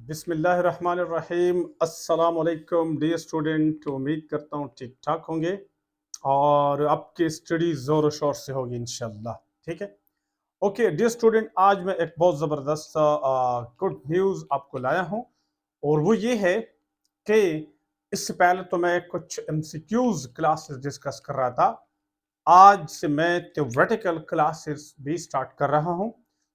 बिस्मिल्लाहिर्रहमानिर्रहीम। अस्सलाम वालेकुम डियर स्टूडेंट, उम्मीद करता हूँ ठीक ठाक होंगे और आपकी स्टडी ज़ोर शोर से होगी इंशाल्लाह। ठीक है। ओके डियर स्टूडेंट, आज मैं एक बहुत ज़बरदस्त गुड न्यूज़ आपको लाया हूँ और वो ये है कि इससे पहले तो मैं कुछ एमसीक्यूज क्लासेस डिस्कस कर रहा था। आज से मैं थ्योरेटिकल क्लासेस भी स्टार्ट कर रहा हूँ।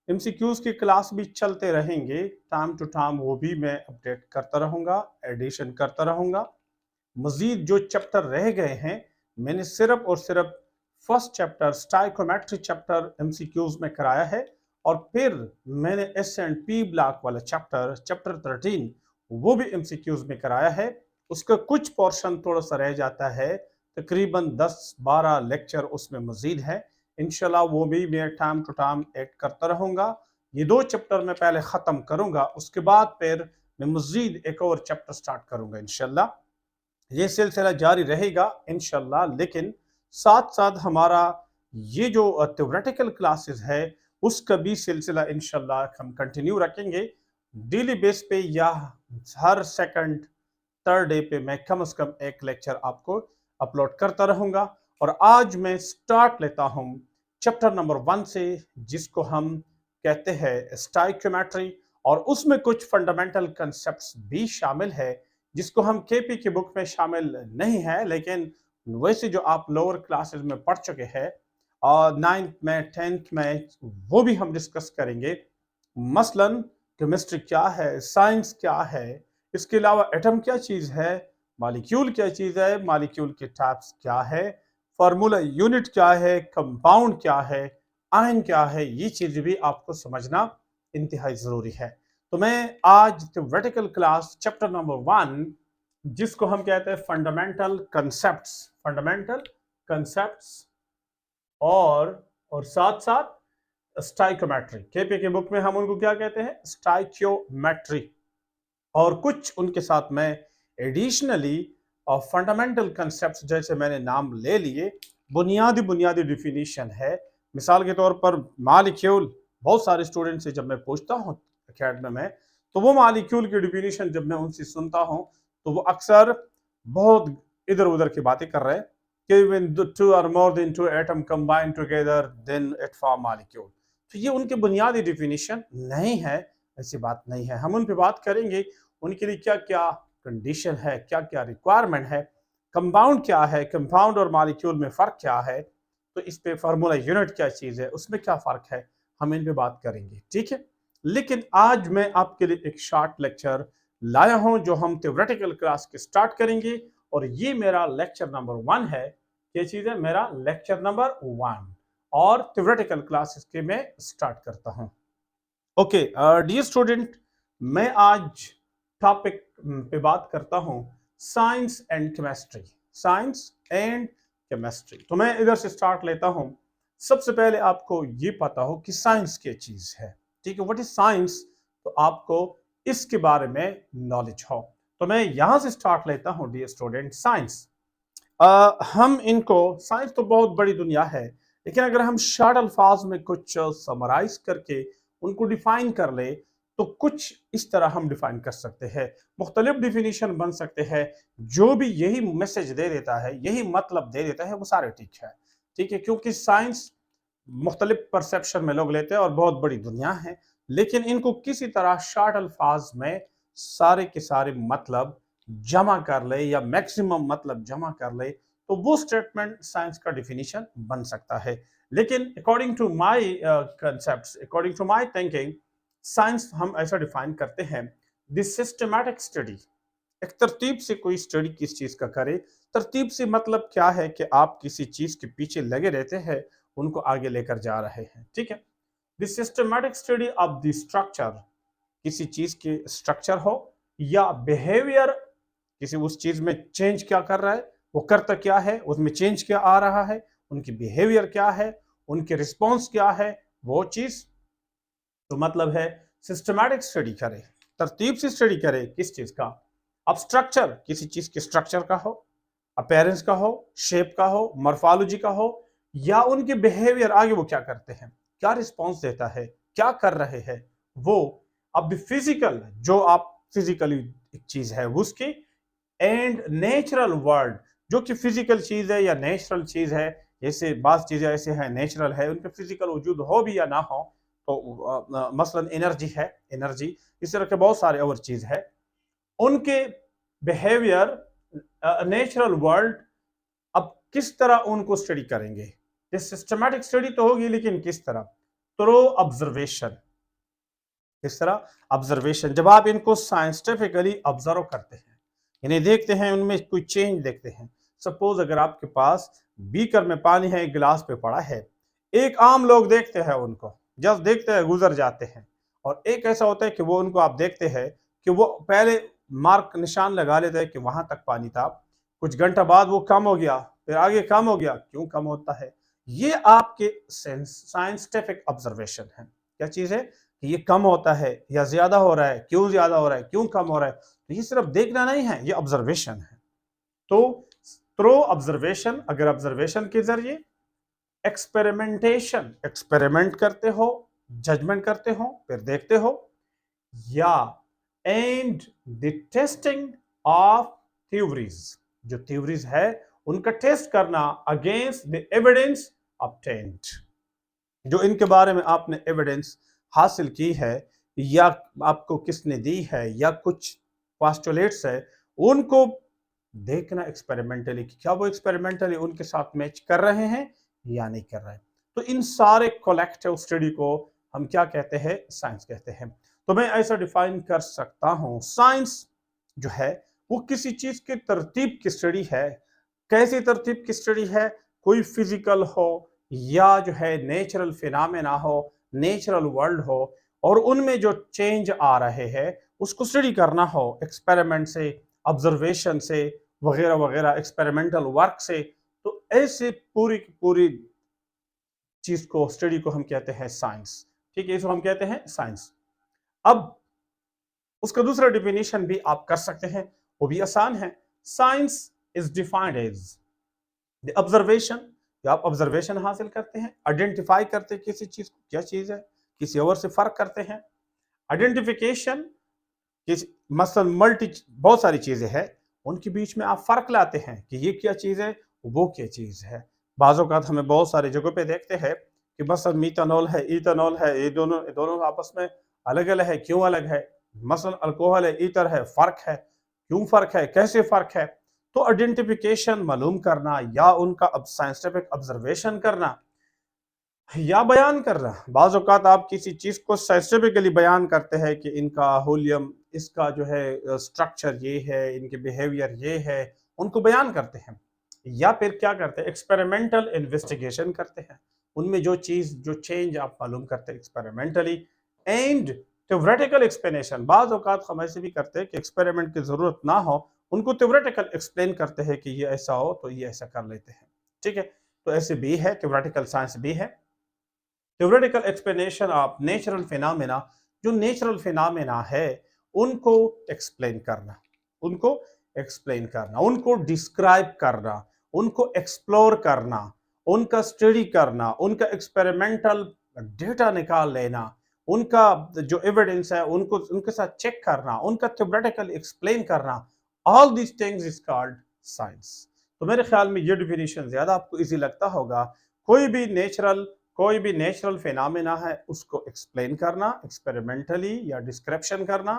एमसीक्यूज की क्लास भी चलते रहेंगे, टाइम टू टाइम वो भी मैं अपडेट करता रहूँगा, एडिशन करता रहूँगा। मजीद जो चैप्टर रह गए हैं, मैंने सिर्फ और सिर्फ first chapter stoichiometry chapter MCQs में कराया है और फिर मैंने एस एंड पी ब्लॉक वाला चैप्टर चैप्टर 13 वो भी एमसीक्यूज में कराया है। उसका कुछ पोर्शन थोड़ा सा रह जाता है, तकरीबन 10-12 लेक्चर उसमें मजीद है। इंशाल्लाह वो भी मैं टाइम टू टाइम ऐड करता रहूँगा। ये 2 चैप्टर मैं पहले ख़त्म करूँगा, उसके बाद फिर मैं मजीद एक और चैप्टर स्टार्ट करूँगा इंशाल्लाह। ये सिलसिला जारी रहेगा इंशाल्लाह, लेकिन साथ साथ हमारा ये जो थ्योरेटिकल क्लासेस है उसका भी सिलसिला इंशाल्लाह हम कंटिन्यू रखेंगे। डेली बेस पे या हर सेकंड थर्ड डे पे मैं कम से कम एक लेक्चर आपको अपलोड करता रहूंगा। और आज मैं स्टार्ट लेता हूं चैप्टर नंबर 1 से, जिसको हम कहते हैं स्टाइक्योमेट्री, और उसमें कुछ फंडामेंटल कंसेप्ट्स भी शामिल है जिसको हम केपी की बुक में शामिल नहीं है, लेकिन वैसे जो आप लोअर क्लासेस में पढ़ चुके हैं और 9th में 10th में, वो भी हम डिस्कस करेंगे। मसलन केमिस्ट्री क्या है, साइंस क्या है, इसके अलावा एटम क्या चीज है, मॉलिक्यूल क्या चीज है, मॉलिक्यूल के टाइप्स क्या है, फार्मूला यूनिट क्या है, कंपाउंड क्या है, आयन क्या है, ये चीज भी आपको समझना इंतहाई जरूरी है। तो मैं आज थ्योरेटिकल क्लास चैप्टर नंबर 1, जिसको हम कहते हैं फंडामेंटल कंसेप्ट्स और साथ साथ स्टाइकोमेट्री, केपी की बुक में हम उनको क्या कहते हैं, स्टाइक्योमेट्री, और कुछ उनके साथ में एडिशनली फंडामेंटल कंसेप्ट्स, जैसे मैंने नाम ले लिए, बुनियादी बुनियादी डिफिनीशन है। मिसाल के तौर पर मालिक्यूल, बहुत सारे स्टूडेंट से जब मैं पूछता हूँ अकेडमी में, तो वो मालिक्यूल की डिफिनीशन जब मैं उनसे सुनता हूँ तो वो अक्सर बहुत इधर उधर की बातें कर रहे हैं कि when the two or more than two atom combine together then it form molecule। तो ये उनकी बुनियादी डिफिनीशन नहीं है, ऐसी बात नहीं है। हम उन पे बात करेंगे उनके लिए क्या क्या कंडीशन है, क्या क्या रिक्वायरमेंट है, कंपाउंड क्या है, कंपाउंड और मॉलिक्यूल में फ़र्क क्या है, तो इस पे फार्मूला यूनिट क्या चीज़ है, उसमें क्या फ़र्क है, हम इन पे बात करेंगे। ठीक है। लेकिन आज मैं आपके लिए एक शॉर्ट लेक्चर लाया हूं जो हम थ्योरेटिकल क्लास के स्टार्ट करेंगे, और ये मेरा लेक्चर नंबर 1 है। ये चीज़ है मेरा लेक्चर नंबर 1 और थ्योरेटिकल क्लासेस के मैं स्टार्ट करता हूं। ओके डियर स्टूडेंट, मैं आज टॉपिक पे बात करता हूं science and chemistry. Science and chemistry, तो मैं इधर से स्टार्ट लेता हूं। सबसे पहले आपको ये पता हो कि साइंस क्या चीज है। ठीक है, व्हाट इज साइंस, तो आपको इसके बारे में नॉलेज हो। तो मैं यहां से स्टार्ट लेता हूं डियर स्टूडेंट। साइंस, हम इनको, साइंस तो बहुत बड़ी दुनिया है, लेकिन अगर हम शॉर्ट अल्फाज में कुछ समराइज करके उनको डिफाइन कर ले तो कुछ इस तरह हम डिफाइन कर सकते हैं। मुख्तलिफ डिफिनीशन बन सकते हैं, जो भी यही मैसेज दे देता है, यही मतलब दे देता है, वो सारे ठीक है। ठीक है, क्योंकि साइंस मुख्तलिफ परसेप्शन में लोग लेते हैं और बहुत बड़ी दुनिया है, लेकिन इनको किसी तरह शॉर्ट अल्फाज में सारे के सारे मतलब जमा कर ले या मैक्सिमम मतलब जमा कर ले तो वो स्टेटमेंट साइंस का डिफिनीशन बन सकता है। लेकिन according to my concepts, according to my thinking, science हम ऐसा डिफाइन करते हैं, द सिस्टमैटिक स्टडी, एक तरतीब से कोई स्टडी किस चीज का करे। तरतीब से मतलब क्या है कि आप किसी चीज के पीछे लगे रहते हैं, उनको आगे लेकर जा रहे हैं। ठीक है, the systematic study of the structure, किसी चीज के स्ट्रक्चर हो या बिहेवियर, किसी उस चीज में चेंज क्या कर रहा है, वो करता क्या है, उसमें चेंज क्या आ रहा है, उनकी बिहेवियर क्या है, उनके रिस्पॉन्स क्या है, वो चीज, तो मतलब है सिस्टमैटिक स्टडी करे, तरतीब से स्टडी करे किस चीज का। अब स्ट्रक्चर, किसी चीज के स्ट्रक्चर का हो, अपेयरेंस का हो, शेप का हो, मॉर्फोलॉजी का हो, या उनके बिहेवियर, आगे वो क्या करते हैं, क्या रिस्पॉन्स देता है, क्या कर रहे हैं वो। अब फिजिकल, जो आप फिजिकली एक चीज है उसकी, एंड नेचुरल वर्ल्ड जो कि फिजिकल चीज है या नेचुरल चीज है, जैसे बात चीजें ऐसे हैं नेचुरल है, उनके फिजिकल वजूद हो भी या ना हो, तो मसलन एनर्जी है, एनर्जी, इस तरह के बहुत सारे और चीज है, उनके बिहेवियर नेचुरल वर्ल्ड, अब किस तरह उनको स्टडी करेंगे? ये सिस्टमैटिक स्टडी तो होगी, लेकिन किस तरह? Through observation. किस तरह? ऑब्जर्वेशन। जब आप इनको साइंटिफिकली ऑब्जर्व करते हैं, इन्हें देखते हैं, उनमें कोई चेंज देखते हैं। सपोज अगर आपके पास बीकर में पानी है, एक गिलास पे पड़ा है, एक आम लोग देखते हैं उनको, जब देखते हैं गुजर जाते हैं, और एक ऐसा होता है कि वो उनको आप देखते हैं कि वो पहले मार्क निशान लगा लेते हैं कि वहां तक पानी था, कुछ घंटा बाद वो कम हो गया, फिर आगे कम हो गया, क्यों कम होता है? ये आपके साइंटिफिक ऑब्जर्वेशन है। क्या चीज है? कि ये कम होता है या ज्यादा हो रहा है, क्यों ज्यादा हो रहा है, क्यों कम हो रहा है? तो ये सिर्फ देखना नहीं है, ये ऑब्जर्वेशन है। तो थ्रू ऑब्जर्वेशन, अगर ऑब्जर्वेशन के जरिए एक्सपेरिमेंटेशन, एक्सपेरिमेंट करते हो, जजमेंट करते हो, फिर देखते हो, या and the testing of theories, जो थ्योरीज है उनका टेस्ट करना अगेंस्ट द एविडेंस ऑब्टेन्ड, जो इनके बारे में आपने एविडेंस हासिल की है या आपको किसने दी है, या कुछ पोस्टुलेट्स है, उनको देखना एक्सपेरिमेंटली कि क्या वो एक्सपेरिमेंटली उनके साथ मैच कर रहे हैं या नहीं कर रहे हैं। तो इन सारे कलेक्टिव स्टडी को हम क्या कहते हैं? साइंस कहते हैं। तो मैं ऐसा डिफाइन कर सकता हूं, साइंस जो है वो किसी चीज की तरतीब की स्टडी है। कैसी तरतीब की स्टडी है? कोई फिजिकल हो या जो है नेचुरल फिनोमेना हो, नेचुरल वर्ल्ड हो, और उनमें जो चेंज आ रहे हैं उसको स्टडी करना हो एक्सपेरिमेंट से, ऑब्जर्वेशन से, वगैरह वगैरह, एक्सपेरिमेंटल वर्क से। तो ऐसे पूरी की पूरी चीज को, स्टडी को हम कहते हैं साइंस। ठीक है, इसको हम कहते हैं साइंस। अब उसका दूसरा डिफिनेशन भी आप कर सकते हैं, वो भी आसान है। Science is defined as the observation, आप ऑब्जर्वेशन हासिल करते हैं, आइडेंटिफाई करते हैं किसी चीज को, क्या चीज है, किसी और से फर्क करते हैं। आइडेंटिफिकेशन, मसलन मल्टी, बहुत सारी चीजें हैं, उनके बीच में आप फर्क लाते हैं कि ये क्या चीज है, वो क्या चीज है। बाज़ औक़ात हमें बहुत सारी जगहों पे देखते हैं कि मसलन मीथानॉल है, इथेनॉल है, ये दोनों दोनों आपस में अलग अलग है, क्यों अलग है? मसलन अल्कोहल है, ईथर है, फर्क है, क्यों फर्क है, कैसे फर्क है? तो आइडेंटिफिकेशन मालूम करना, या उनका अब साइंटिफिक ऑब्जर्वेशन करना, या बयान करना। बाज़ औक़ात आप किसी चीज को साइंटिफिकली बयान करते हैं कि इनका होलियम, इसका जो है स्ट्रक्चर ये है, इनके बिहेवियर ये है, उनको बयान करते हैं। या फिर क्या करते हैं? एक्सपेरिमेंटल इन्वेस्टिगेशन करते हैं, उनमें जो चीज, जो चेंज आप मालूम करते हैं एक्सपेरिमेंटली। एंड थ्योरेटिकल एक्सप्लेनेशन, बाज़ औक़ात हम ऐसे भी करते हैं कि एक्सपेरिमेंट की जरूरत ना हो, उनको थ्योरेटिकल एक्सप्लेन करते हैं कि ये ऐसा हो तो ये ऐसा कर लेते हैं। ठीक है, तो ऐसे भी है, थ्योरेटिकल साइंस भी है। Theoretical explanation of natural phenomena, जो नेचुरल फिनोमेना है उनको एक्सप्लेन करना, उनको एक्सप्लेन करना, उनको डिस्क्राइब करना, उनको एक्सप्लोर करना, उनका स्टडी करना, उनका एक्सपेरिमेंटल डेटा निकाल लेना, उनका जो एविडेंस है उनको उनके साथ चेक करना, उनका थ्योरेटिकल एक्सप्लेन करना, all this things is called science. तो मेरे ख्याल में ये डिफिनीशन ज्यादा आपको इजी लगता होगा। कोई भी नेचुरल फिनोमेना है उसको एक्सप्लेन करना एक्सपेरिमेंटली या डिस्क्रिप्शन करना,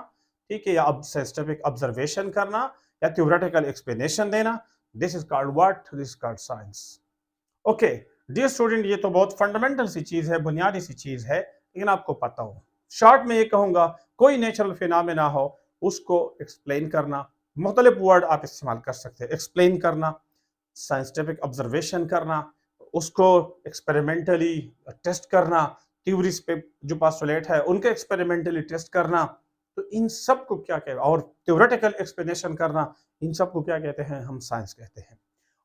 ठीक है, या साइंटिफिक ऑब्जर्वेशन करना, या थ्योरेटिकल एक्सप्लेनेशन देना, this is called what? This is called science. Okay dear student, ये तो बहुत फंडामेंटल सी चीज है, बुनियादी सी चीज है, लेकिन आपको पता हो। शॉर्ट में ये कहूंगा, कोई नेचुरल फिनोमेना हो उसको एक्सप्लेन करना, मुख्तलिफ वर्ड आप इस्तेमाल कर सकते हैं, एक्सप्लेन करना, साइंटिफिक ऑब्जर्वेशन करना, उसको एक्सपेरिमेंटली टेस्ट करना, थ्योरीज पे जो पोस्टुलेट है उनके एक्सपेरिमेंटली टेस्ट करना। तो इन सब को क्या कहते हैं? और थ्योरेटिकल एक्सप्लेनेशन करना, इन सब को क्या कहते हैं? हम साइंस कहते हैं।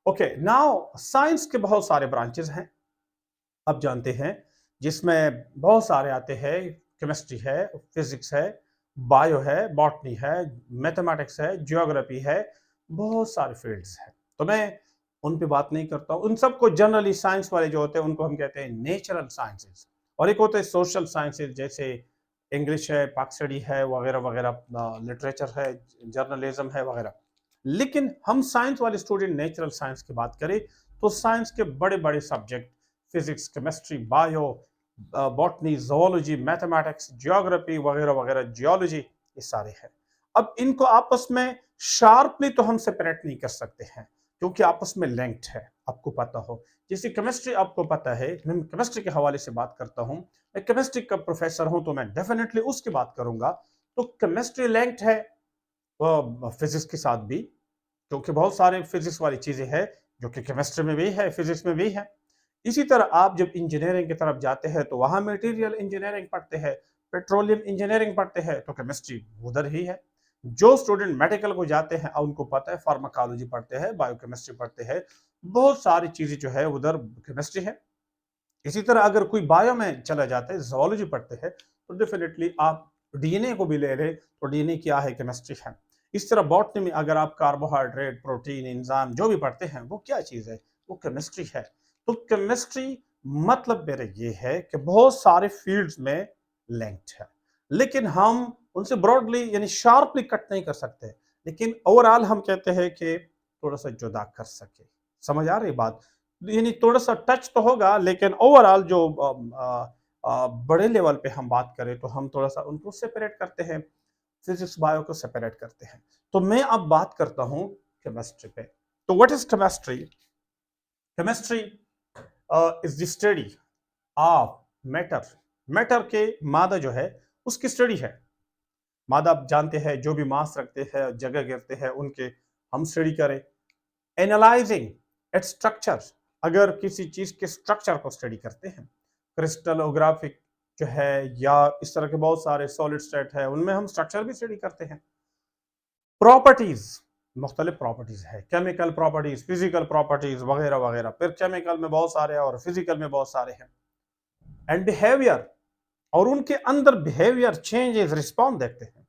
ओके, नाउ साइंस के बहुत सारे ब्रांचेस हैं, आप जानते हैं, जिसमें बहुत सारे आते हैं। केमिस्ट्री है, फिजिक्स है, बायो है, बॉटनी है, मैथमेटिक्स है, जियोग्राफी है, बहुत सारे फील्ड्स हैं। तो मैं उन पे बात नहीं करता हूँ। उन सबको जनरली साइंस वाले जो होते हैं उनको हम कहते हैं नेचुरल साइंसेज, और एक होते हैं सोशल साइंसेज, जैसे इंग्लिश है, पाक स्टडी है, वगैरह वगैरह, लिटरेचर है, जर्नलिज्म है वगैरह। लेकिन हम साइंस वाले स्टूडेंट नेचुरल साइंस की बात करें तो साइंस के बड़े बड़े subject physics, chemistry, bio, botany, zoology, mathematics, geography वगैरह वगैरह, जियोलॉजी, ये सारे हैं। अब इनको आपस में शार्पली तो हम सेपरेट नहीं कर सकते हैं क्योंकि आपस में लिंक्ड है, आपको पता हो। जैसे केमिस्ट्री आपको पता है, मैं केमिस्ट्री के हवाले से बात करता हूँ, मैं केमिस्ट्री का प्रोफेसर हूं तो मैं डेफिनेटली उसकी बात करूंगा। तो केमिस्ट्री लिंक्ड है फिजिक्स के साथ भी, क्योंकि बहुत सारे फिजिक्स वाली चीजें हैं जो कि केमिस्ट्री में भी है, फिजिक्स में भी है। इसी तरह आप जब इंजीनियरिंग की तरफ जाते हैं तो वहां मटेरियल इंजीनियरिंग पढ़ते हैं, पेट्रोलियम इंजीनियरिंग पढ़ते हैं, तो केमिस्ट्री उधर ही है। जो स्टूडेंट मेडिकल को जाते हैं उनको पता है, फार्माकोलॉजी पढ़ते हैं, बायोकेमिस्ट्री पढ़ते हैं, बहुत सारी चीजें जो है उधर केमिस्ट्री है। इसी तरह अगर कोई बायो में चला जाता है, जोलॉजी पढ़ते हैं, तो डेफिनेटली आप डीएनए को भी ले लें तो डीएनए क्या है, केमिस्ट्री है। इस तरह बॉटनी में अगर आप कार्बोहाइड्रेट, प्रोटीन, एंजाइम जो भी पढ़ते हैं वो क्या चीज है, वो केमिस्ट्री है। तो केमिस्ट्री मतलब मेरा ये है कि बहुत सारे फील्ड्स में लिंक्ड है, लेकिन हम उनसे ब्रॉडली यानी शार्पली कट नहीं कर सकते, लेकिन ओवरऑल हम कहते हैं कि थोड़ा सा जुदा कर सके। समझ आ रही बात? यानी थोड़ा सा टच तो होगा, लेकिन ओवरऑल जो बड़े लेवल पे हम बात करें तो हम थोड़ा सा उनको सेपरेट करते हैं, फिजिक्स बायो को सेपरेट करते हैं। तो मैं अब बात करता हूं केमिस्ट्री पे। तो what is chemistry? Chemistry is the study of matter. Matter के मादा जो है उसकी स्टडी है। मादा आप जानते हैं जो भी मास रखते हैं, जगह गिरते हैं, उनके हम स्टडी करें। एनालाइजिंग इट्स स्ट्रक्चर, अगर किसी चीज के स्ट्रक्चर को स्टडी करते हैं, क्रिस्टलोग्राफिक जो है या इस तरह के बहुत सारे सॉलिड स्टेट है उनमें हम स्ट्रक्चर भी स्टडी करते हैं। प्रॉपर्टीज, मुख्तलिफ प्रॉपर्टीज है, केमिकल प्रॉपर्टीज, फिजिकल प्रॉपर्टीज वगैरह वगैरह, फिर केमिकल में बहुत सारे और फिजिकल में बहुत सारे हैं। एंड बिहेवियर, और उनके अंदर बिहेवियर चेंजेस, रिस्पॉन्स देखते हैं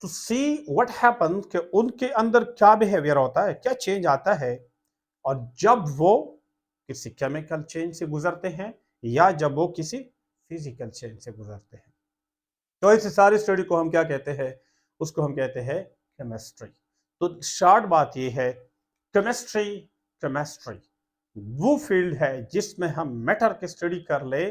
टू सी व्हाट हैपन, कि उनके अंदर क्या बिहेवियर होता है, क्या चेंज आता है, और जब वो किसी केमिकल चेंज से गुजरते हैं या जब वो किसी फिजिकल चेंज से गुजरते हैं। तो इस सारी स्टडी को हम क्या कहते हैं, उसको हम कहते हैं केमिस्ट्री। तो शॉर्ट बात ये है, केमिस्ट्री, केमिस्ट्री वो फील्ड है जिसमें हम मैटर की स्टडी कर ले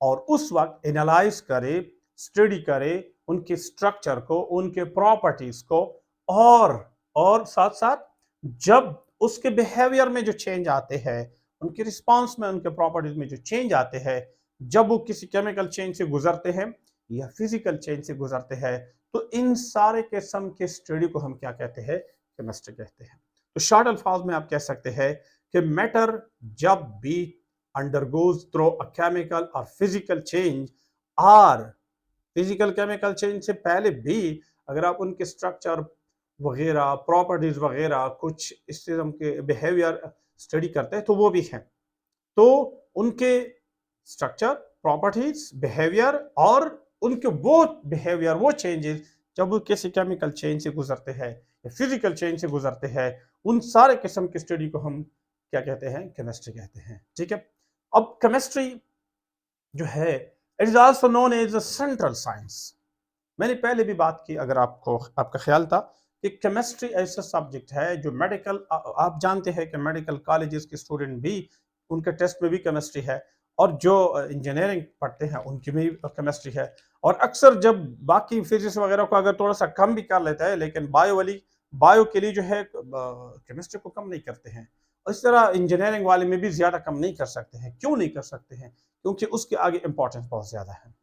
और उस वक्त एनालाइज करे, स्टडी करे उनके स्ट्रक्चर को, उनके प्रॉपर्टीज को, और साथ साथ जब उसके बिहेवियर में जो चेंज आते हैं, उनके रिस्पांस में, उनके प्रॉपर्टीज में जो चेंज आते हैं, जब वो किसी केमिकल चेंज से गुजरते हैं या फिजिकल चेंज से गुजरते हैं, तो इन सारे किस्म के स्टडी को हम क्या कहते हैं, केमिस्ट्री कहते हैं। तो शॉर्ट अल्फाज में आप कह सकते हैं कि मैटर जब भी undergoes through a chemical or physical change, और फिजिकल केमिकल चेंज से पहले भी अगर आप उनके स्ट्रक्चर वगैरह, प्रॉपर्टीज वगैरह, कुछ इस किस्म के बिहेवियर स्टडी करते हैं तो वो भी हैं। तो उनके स्ट्रक्चर, प्रॉपर्टीज, बिहेवियर और उनके वो बिहेवियर, वो चेंजेस जब वो किसी केमिकल चेंज से गुजरते हैं या फिजिकल चेंज से गुजरते हैं, उन सारे किस्म की स्टडी को हम क्या कहते हैं, केमिस्ट्री कहते हैं। ठीक है। अब केमिस्ट्री जो है it is also known as a central science. मैंने पहले भी बात की, अगर आपको आपका ख्याल था, कि केमिस्ट्री ऐसा सब्जेक्ट है जो मेडिकल, आप जानते हैं कि मेडिकल कॉलेजेस के स्टूडेंट भी उनके टेस्ट में भी केमिस्ट्री है, और जो इंजीनियरिंग पढ़ते हैं उनकी भी केमिस्ट्री है। और अक्सर जब बाकी फिजिक्स वगैरह को अगर थोड़ा सा कम भी कर लेता है, लेकिन बायो के लिए जो है केमिस्ट्री को कम नहीं करते हैं। इस तरह इंजीनियरिंग वाले में भी ज्यादा कम नहीं कर सकते हैं। क्यों नहीं कर सकते हैं? क्योंकि उसके आगे इंपॉर्टेंस बहुत ज्यादा है,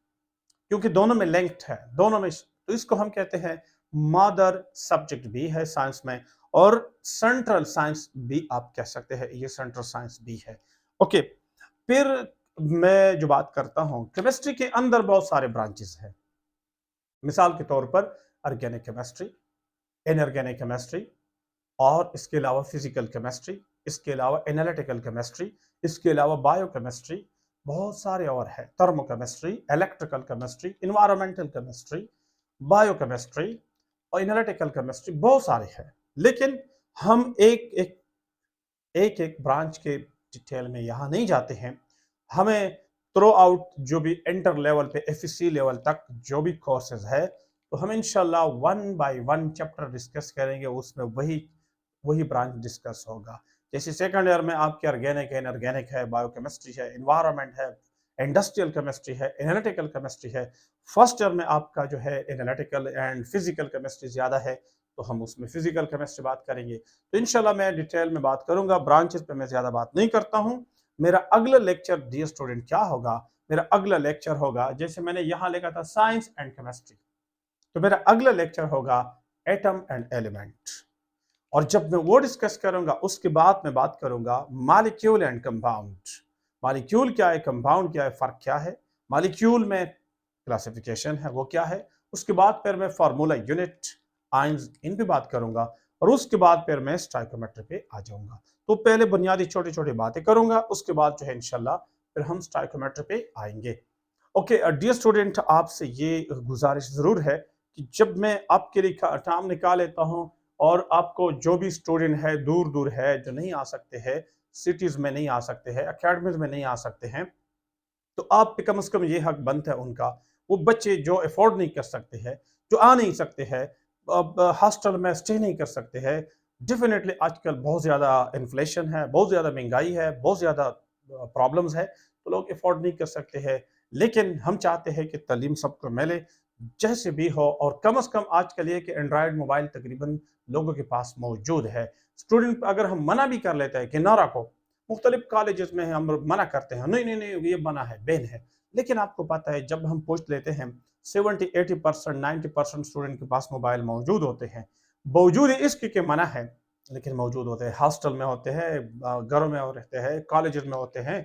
क्योंकि दोनों में लिंक्ड है, दोनों में। तो इसको हम कहते हैं मदर सब्जेक्ट भी है साइंस में, और सेंट्रल साइंस भी आप कह सकते हैं, ये सेंट्रल साइंस भी है। ओके। फिर मैं जो बात करता हूं, केमिस्ट्री के अंदर बहुत सारे ब्रांचेस हैं। मिसाल के तौर पर ऑर्गेनिक केमिस्ट्री, इनऑर्गेनिक केमिस्ट्री, और इसके अलावा फिजिकल केमिस्ट्री, इसके अलावा एनालिटिकल केमिस्ट्री, इसके अलावा बायोकेमिस्ट्री, बहुत सारे और है, thermochemistry, electrical chemistry, environmental chemistry, biochemistry और एनालिटिकल केमिस्ट्री, बहुत सारे हैं। लेकिन हम एक एक ब्रांच के डिटेल में यहाँ नहीं जाते हैं। हमें थ्रू आउट जो भी इंटर लेवल पे एफएससी लेवल तक जो भी कोर्सेज है, तो हम इंशाल्लाह one by one chapter discuss करेंगे, उसमें वही वही ब्रांच डिस्कस होगा। जैसे सेकंड ईयर में आपके ऑर्गेनिक है, इनऑर्गेनिक है, बायोकेमिस्ट्री है, एनवायरनमेंट है, इंडस्ट्रियल केमिस्ट्री है, एनालिटिकल केमिस्ट्री है। फर्स्ट ईयर में आपका जो है एनालिटिकल एंड फिजिकल केमिस्ट्री ज्यादा है, तो हम उसमें फिजिकल केमिस्ट्री बात करेंगे। तो इंशाल्लाह मैं डिटेल में बात करूंगा, ब्रांचेस पे मैं ज्यादा बात नहीं करता हूं। मेरा अगला लेक्चर डियर स्टूडेंट क्या होगा, मेरा अगला लेक्चर होगा, जैसे मैंने यहां लिखा था साइंस एंड केमिस्ट्री, तो मेरा अगला लेक्चर होगा एटम एंड एलिमेंट। और जब मैं वो डिस्कस करूंगा उसके बाद मैं बात करूंगा मॉलिक्यूल एंड कंपाउंड। मॉलिक्यूल क्या है, कंपाउंड क्या है, फर्क क्या है, मॉलिक्यूल में क्लासिफिकेशन है वो क्या है, उसके बाद फिर मैं फार्मूला, यूनिट, आयंस, इन पे बात करूंगा, और उसके बाद फिर मैं स्टाइकोमेट्री पे आ जाऊंगा। तो पहले बुनियादी छोटी छोटी बातें करूंगा, उसके बाद जो है इंशाल्लाह फिर हम स्टाइकोमेट्री पे आएंगे। ओके डियर स्टूडेंट, आपसे ये गुजारिश जरूर है कि जब मैं आपके लिए टाइम निकाल लेता हूँ, और आपको जो भी स्टूडेंट है दूर दूर है, जो नहीं आ सकते हैं, सिटीज में नहीं आ सकते हैं, अकेडमीज में नहीं आ सकते हैं, तो आप पे कम से कम ये हक बनता है उनका, वो बच्चे जो अफोर्ड नहीं कर सकते हैं, जो आ नहीं सकते हैं, अब हॉस्टल में स्टे नहीं कर सकते हैं, डेफिनेटली आजकल बहुत ज़्यादा इन्फ्लेशन है, बहुत ज़्यादा महंगाई है, बहुत ज़्यादा प्रॉब्लम्स है, तो लोग अफोर्ड नहीं कर सकते हैं। लेकिन हम चाहते हैं कि तालीम सबको मिले जैसे भी हो, और कम से कम आजकल ये कि एंड्रॉयड मोबाइल तकरीबन लोगों के पास मौजूद है। स्टूडेंट अगर हम मना भी कर लेते हैं कि ना रखो, मुख्तलिफ कॉलेजेस में हम मना करते हैं, नहीं नहीं नहीं ये मना है, बैन है, लेकिन आपको पता है जब हम पूछ लेते हैं 70-80% 90% स्टूडेंट के पास मोबाइल मौजूद होते हैं। बावजूद इसके के मना है, लेकिन मौजूद होते हैं, हॉस्टल में होते हैं, घरों में रहते हैं, कॉलेज में होते हैं,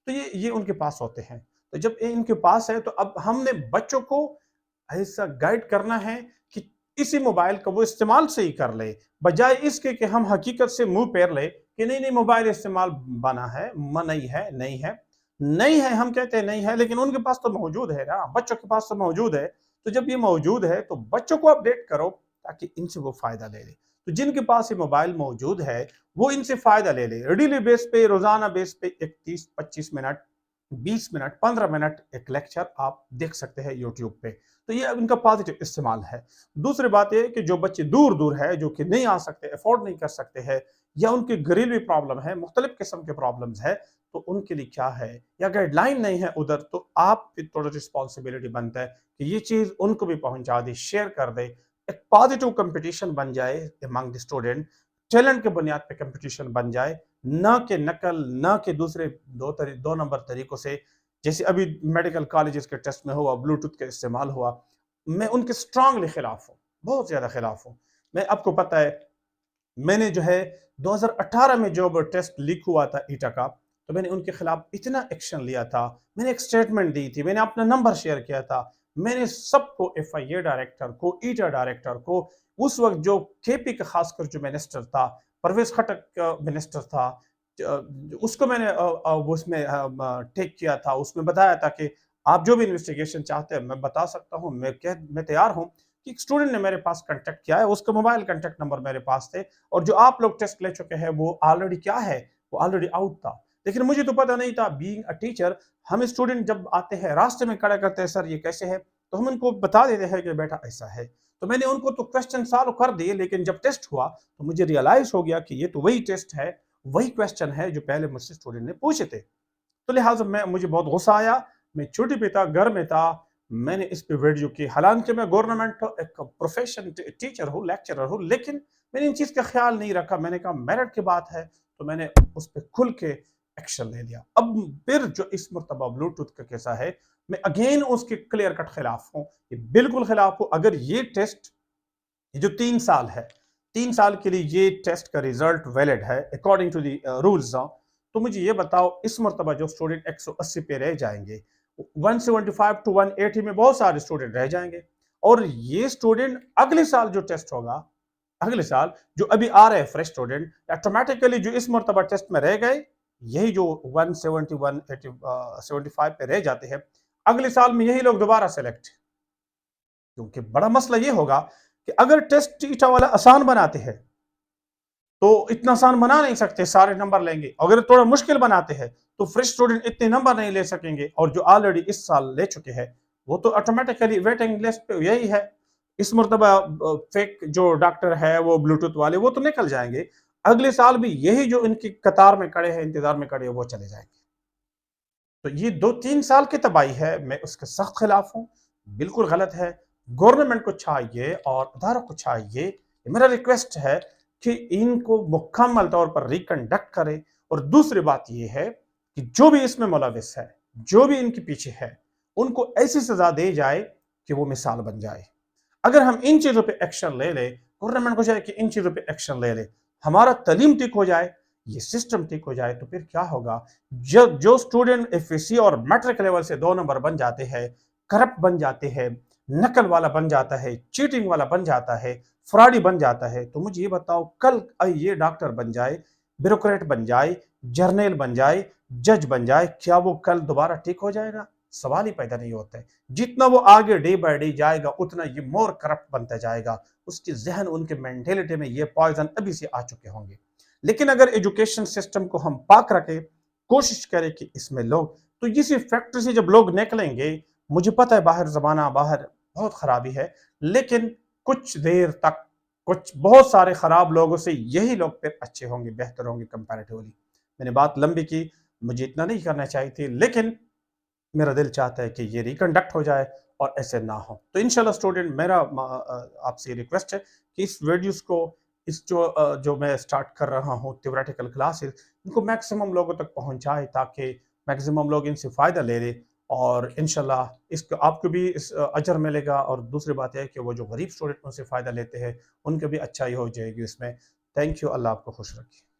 तो ये उनके पास होते हैं। तो जब ये इनके पास है, तो अब हमने बच्चों को ऐसा गाइड करना है कि इसी मोबाइल का वो इस्तेमाल सही कर ले, बजाय इसके कि हम हकीकत से मुंह फेर ले कि नहीं नहीं मोबाइल इस्तेमाल बना है, नहीं है, नहीं है, नहीं है, हम कहते हैं नहीं है, लेकिन उनके पास तो मौजूद है ना, बच्चों के पास तो मौजूद है। तो जब ये मौजूद है तो बच्चों को अपडेट करो ताकि इनसे वो फायदा ले ले। तो जिनके पास ये मोबाइल मौजूद है वो इनसे फायदा ले ले, डेली बेस पे, रोजाना बेस पे 30-25 मिनट, 20 मिनट, 15 मिनट एक लेक्चर आप देख सकते हैं यूट्यूब पे। तो ये इनका पॉजिटिव इस्तेमाल है। दूसरी बात ये कि जो बच्चे दूर दूर है, जो कि नहीं आ सकते, अफोर्ड नहीं कर सकते हैं, या उनकी घरेलू प्रॉब्लम है, मुख्तलिफ किस्म के प्रॉब्लम्स है, तो उनके लिए क्या है, या गाइडलाइन नहीं है उधर, तो आप पे थोड़ा रिस्पॉन्सिबिलिटी बनता है कि ये चीज उनको भी पहुंचा दे, शेयर कर दे, एक पॉजिटिव कंपटीशन बन जाए अमंग द स्टूडेंट, टैलेंट के बुनियाद पे कंपटीशन बन जाए, न के नकल, न के दूसरे दो नंबर तरीकों से। जैसे अभी मेडिकल कॉलेजेस के टेस्ट में हुआ, ब्लूटूथ का इस्तेमाल हुआ, मैं उनके स्ट्रांगली खिलाफ हूँ, बहुत ज्यादा खिलाफ हूँ। मैं आपको पता है मैंने जो है 2018 में जब टेस्ट लीक हुआ था ईटा का, तो मैंने उनके खिलाफ इतना एक्शन लिया था, मैंने एक स्टेटमेंट दी थी, मैंने अपना नंबर शेयर किया था, मैंने सबको, एफआईए डायरेक्टर को, ईटा डायरेक्टर को, उस वक्त जो केपी का खासकर जो मिनिस्टर था, परवेज खटक मिनिस्टर था, उसको मैंने उसमें टेक किया था, उसमें बताया था कि आप जो भी इन्वेस्टिगेशन चाहते हैं मैं बता सकता हूँ, मैं तैयार हूँ। कि स्टूडेंट ने मेरे पास कांटेक्ट किया है, उसका मोबाइल कांटेक्ट नंबर मेरे पास थे, और जो आप लोग टेस्ट ले चुके हैं वो ऑलरेडी क्या है, वो ऑलरेडी आउट था। लेकिन मुझे तो पता नहीं था, बीइंग अ टीचर, हम स्टूडेंट जब आते हैं रास्ते में खड़ा करते हैं, सर ये कैसे है, तो हम उनको बता देते हैं कि बेटा ऐसा है। तो मैंने उनको तो क्वेश्चन सॉल्व कर दिए, लेकिन जब टेस्ट हुआ तो मुझे रियलाइज हो गया कि ये तो वही टेस्ट है, वही क्वेश्चन है जो पहले मुझसे स्टूडेंट ने पूछे थे। तो लिहाजा मुझे बहुत गुस्सा आया, मैं छुट्टी पे था, घर में था, मैंने इस पे वीडियो की। हालांकि मैं गवर्नमेंट एक प्रोफेशन टीचर हूँ, लेक्चरर हूँ, लेकिन मैंने इन चीज का ख्याल नहीं रखा। मैंने कहा मेरिट की बात है, तो मैंने उस पर खुल के एक्शन ले लिया। अब फिर जो इस मरतबा ब्लूटूथ का कैसा है, मैं अगेन उसके क्लियर कट खिलाफ हूँ, ये बिल्कुल खिलाफ हूँ। अगर ये टेस्ट, ये जो 3 साल है, 3 साल के लिए ये टेस्ट का रिजल्ट वैलिड है अकॉर्डिंग टू दी रूल्स, तो मुझे ये बताओ इस मरतबा जो स्टूडेंट 180 पे रह जाएंगे, 175 टू 180 में बहुत सारे स्टूडेंट रह जाएंगे, और ये स्टूडेंट अगले साल जो टेस्ट होगा, अगले साल जो अभी आ रहे हैं फ्रेश स्टूडेंट, ऑटोमेटिकली जो इस मरतबा टेस्ट में रह गए, यही जो 170 180 75 पे रह जाते हैं, अगले साल में यही लोग दोबारा सेलेक्ट। क्योंकि बड़ा मसला ये होगा कि अगर टेस्ट ईटा वाला आसान बनाते हैं, तो इतना आसान बना नहीं सकते, सारे नंबर लेंगे। अगर थोड़ा मुश्किल बनाते हैं तो फ्रेश स्टूडेंट इतने नंबर नहीं ले सकेंगे, और जो ऑलरेडी इस साल ले चुके हैं वो तो ऑटोमेटिकली वेटिंग लिस्ट पे यही है। इस मरतबा फेक जो डॉक्टर है वो ब्लूटूथ वाले वो तो निकल जाएंगे, अगले साल भी यही जो इनकी कतार में खड़े हैं, इंतजार में खड़े हैं, वो चले जाएंगे। तो ये 2-3 साल की तबाही है, मैं उसके सख्त खिलाफ हूँ, बिल्कुल गलत है। गवर्नमेंट को चाहिए और अदारों को चाहिए, ये मेरा रिक्वेस्ट है कि इनको मुकम्मल तौर पर रिकंडक्ट करे। और दूसरी बात यह है कि जो भी इसमें मुलविस है, जो भी इनके पीछे है, उनको ऐसी सजा दी जाए कि वो मिसाल बन जाए। अगर हम इन चीजों पे एक्शन ले ले, गवर्नमेंट को चाहिए कि इन चीजों पे एक्शन ले ले, हमारा तालीम ठीक हो जाए, ये सिस्टम ठीक हो जाए, तो फिर क्या होगा? जो स्टूडेंट एफएससी और मैट्रिक लेवल से 2 नंबर बन जाते हैं, करप्ट बन जाते हैं, नकल वाला बन जाता है, चीटिंग वाला बन जाता है, फ्रॉडी बन जाता है, तो मुझे ये बताओ, कल ये डॉक्टर बन जाए, ब्यूरोक्रेट बन जाए, जर्नल बन जाए, जज बन जाए, क्या वो कल दोबारा ठीक हो जाएगा? सवाल ही पैदा नहीं होता है। जितना वो आगे डे बाय डे जाएगा उतना ये मोर करप्ट बनता जाएगा, उसके जहन, उनके मेंटेलिटी में ये पॉइजन अभी से आ चुके होंगे। लेकिन अगर एजुकेशन सिस्टम को हम पाक रखें, कोशिश करें कि इसमें लोग, तो इसी फैक्ट्री से जब लोग निकलेंगे, मुझे पता है बाहर जमाना, बाहर बहुत खराबी है, लेकिन कुछ देर तक कुछ बहुत सारे खराब लोगों से यही लोग फिर अच्छे होंगे, बेहतर होंगे कंपैरेटिवली। मैंने बात लंबी की, मुझे इतना नहीं करना चाहिए थी, लेकिन मेरा दिल चाहता है कि ये रिकंडक्ट हो जाए और ऐसे ना हो। तो इंशाल्लाह स्टूडेंट, मेरा आपसे रिक्वेस्ट है कि इस वीडियोस को, इस जो मैं स्टार्ट कर रहा हूँ थ्योरेटिकल क्लासेस, इनको मैक्सिमम लोगों तक पहुँचाए ताकि मैक्सिमम लोग इनसे फ़ायदा ले लें, और इंशाल्लाह इसको आपको भी इस अजर मिलेगा। और दूसरी बात यह है कि वो जो गरीब स्टूडेंट उनसे फ़ायदा लेते हैं, उनकी भी अच्छाई हो जाएगी इसमें। Thank you. अल्लाह आपको खुश रखे।